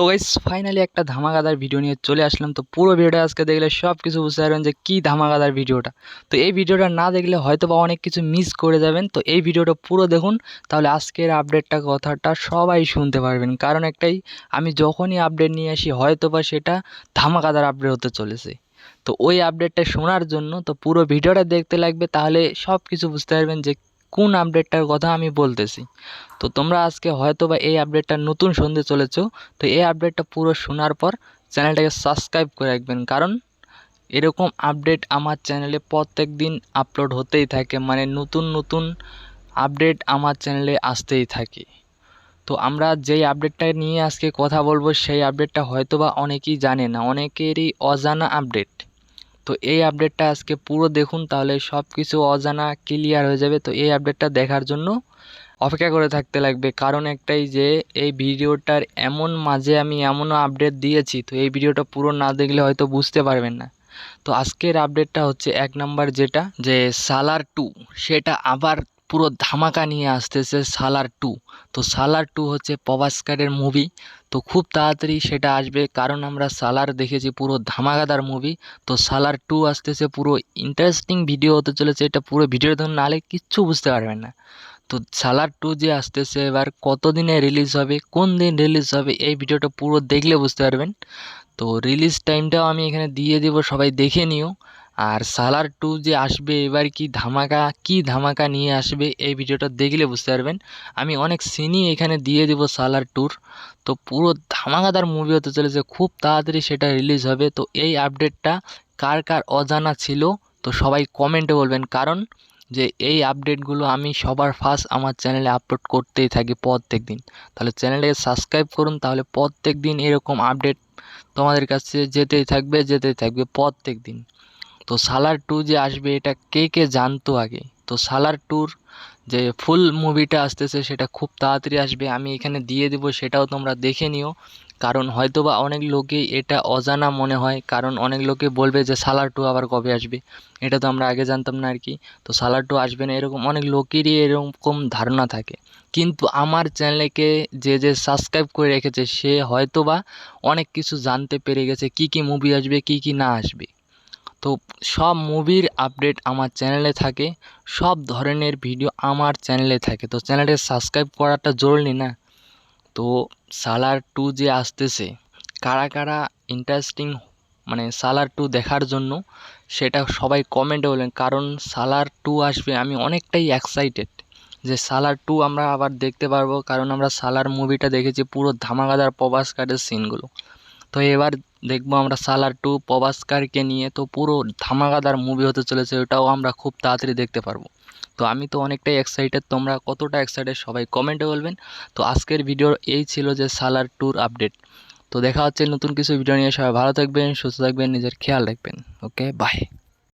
তো guys finally একটা ধামাকাদার video নিয়ে চলে আসলাম। তো পুরো ভিডিওটা আজকে দেখলে সব কিছু বুঝতে পারবেন যে কী ধামাকাদার ভিডিওটা। তো এই ভিডিওটা না দেখলে হয়তো বা অনেক কিছু মিস করে যাবেন। তো এই ভিডিওটা পুরো দেখুন, তাহলে আজকের আপডেটটা কথাটা সবাই শুনতে পারবেন। কারণ একটাই, আমি যখনই আপডেট নিয়ে আসি হয়তো বা সেটা ধামাকাদার আপডেট হতে চলেছে। তো ওই আপডেটটা শোনার জন্য তো পুরো ভিডিওটা দেখতে লাগবে, তাহলে সব কিছু বুঝতে পারবেন যে কোন আপডেটটার কথা আমি বলতেছি। তো তোমরা আজকে হয়তো বা এই আপডেটটা নতুন শুনতে চলেছো। তো এই আপডেটটা পুরো শোনার পর চ্যানেলটাকে সাবস্ক্রাইব করে রাখবেন, কারণ এরকম আপডেট আমার চ্যানেলে প্রত্যেক দিন আপলোড হতেই থাকে, মানে নতুন নতুন আপডেট আমার চ্যানেলে আসতেই থাকে। তো আমরা যেই আপডেটটা নিয়ে আজকে কথা বলবো সেই আপডেটটা হয়তো বা অনেকেই জানে না, অনেকেরই অজানা আপডেট। তো এই আপডেটটা আজকে পুরো দেখুন, তাহলে সব কিছু অজানা ক্লিয়ার হয়ে যাবে। তো এই আপডেটটা দেখার জন্য অপেক্ষা করে থাকতে লাগবে, কারণ একটাই যে এই ভিডিওটার এমন মাঝে আমি এমনও আপডেট দিয়েছি, তো এই ভিডিওটা পুরো না দেখলে হয়তো বুঝতে পারবেন না। তো আজকের আপডেটটা হচ্ছে এক নাম্বার, যেটা যে সালার 2 সেটা আবার পুরো ধামাকা নিয়ে আসতেছে সালার 2। তো সালার 2 হচ্ছে পভাস্কারের মুভি। তো খুব তাড়াতাড়ি সেটা আসবে, কারণ আমরা সালার দেখেছি পুরো ধামাকাদার মুভি। তো সালার 2 আসতেছে, পুরো ইন্টারেস্টিং ভিডিও হতে চলেছে। এটা পুরো ভিডিও ধরুন, নাহলে কিচ্ছু বুঝতে পারবেন না। তো সালার 2 যে আসতেছে, এবার কত দিনে রিলিজ হবে, কোন দিন রিলিজ হবে, এই ভিডিওটা পুরো দেখলে বুঝতে পারবেন। তো রিলিজ টাইমটাও আমি এখানে দিয়ে দেব, সবাই দেখে নিও। আর সালার 2 যে আসবে এবার কি ধামাকা নিয়ে আসবে, এই ভিডিওটা দেখলে বুঝতে পারবেন। আমি অনেক সিনই এখানে দিয়ে দেব সালার 2। তো পুরো ধামাকাদার মুভি হতে চলেছে, খুব তাড়াতাড়ি সেটা রিলিজ হবে। তো এই আপডেটটা কার কার অজানা ছিল, তো সবাই কমেন্টে বলবেন, কারণ যে এই আপডেটগুলো আমি সবার ফার্স্ট আমার চ্যানেলে আপলোড করতেই থাকি প্রত্যেক দিন। তাহলে চ্যানেলটাকে সাবস্ক্রাইব করুন, তাহলে প্রত্যেক দিন এরকম আপডেট তোমাদের কাছে যেতেই থাকবে প্রত্যেক দিন। তো সালার 2 যে আসবে এটা কে কে জানতো আগে? তো সালার 2 যে ফুল মুভিটা আসতেছে সেটা খুব তাড়াতাড়ি আসবে, আমি এখানে দিয়ে দেবো, সেটাও তোমরা দেখে নিও। কারণ হয়তোবা অনেক লোকেই এটা অজানা মনে হয়, কারণ অনেক লোকে বলবে যে সালার 2 আবার কবে আসবে, এটা তো আমরা আগে জানতাম না আর কি। তো সালার 2 আসবে না, এরকম অনেক লোকেরই এরকম ধারণা থাকে। কিন্তু আমার চ্যানেলকে যে সাবস্ক্রাইব করে রেখেছে সে হয়তোবা অনেক কিছু জানতে পেরে গেছে, কি কি মুভি আসবে কি কি না আসবে। তো সব মুভির আপডেট আমার চ্যানেলে থাকে, সব ধরনের ভিডিও আমার চ্যানেলে থাকে। তো চ্যানেলটাকে সাবস্ক্রাইব করাটা জরুরি না? তো সালার 2 যে আসতেছে, কারা কারা ইন্টারেস্টিং, মানে সালার 2 দেখার জন্য, সেটা সবাই কমেন্টে বলেন। কারণ সালার 2 আসবে, আমি অনেকটাই এক্সাইটেড যে সালার 2 আমরা আবার দেখতে পারবো, কারণ আমরা সালার মুভিটা দেখেছি পুরো ধামাকাদার প্রভাস কাটের সিনগুলো। তো এবার দেখবো আমরা সালার 2 পভাস্কারকে নিয়ে, তো পুরো ধামাকাদার মুভি হতে চলেছে, ওটাও আমরা খুব তাড়াতাড়ি দেখতে পারবো। তো আমি তো অনেকটাই এক্সাইটেড, তোমরা কতটা এক্সাইটেড সবাই কমেন্টে বলবেন। তো আজকের ভিডিও এই ছিল যে সালার 2 আপডেট। তো দেখা হচ্ছে নতুন কিছু ভিডিও নিয়ে, সবাই ভালো থাকবেন, সুস্থ থাকবেন, নিজের খেয়াল রাখবেন। ওকে, বাই।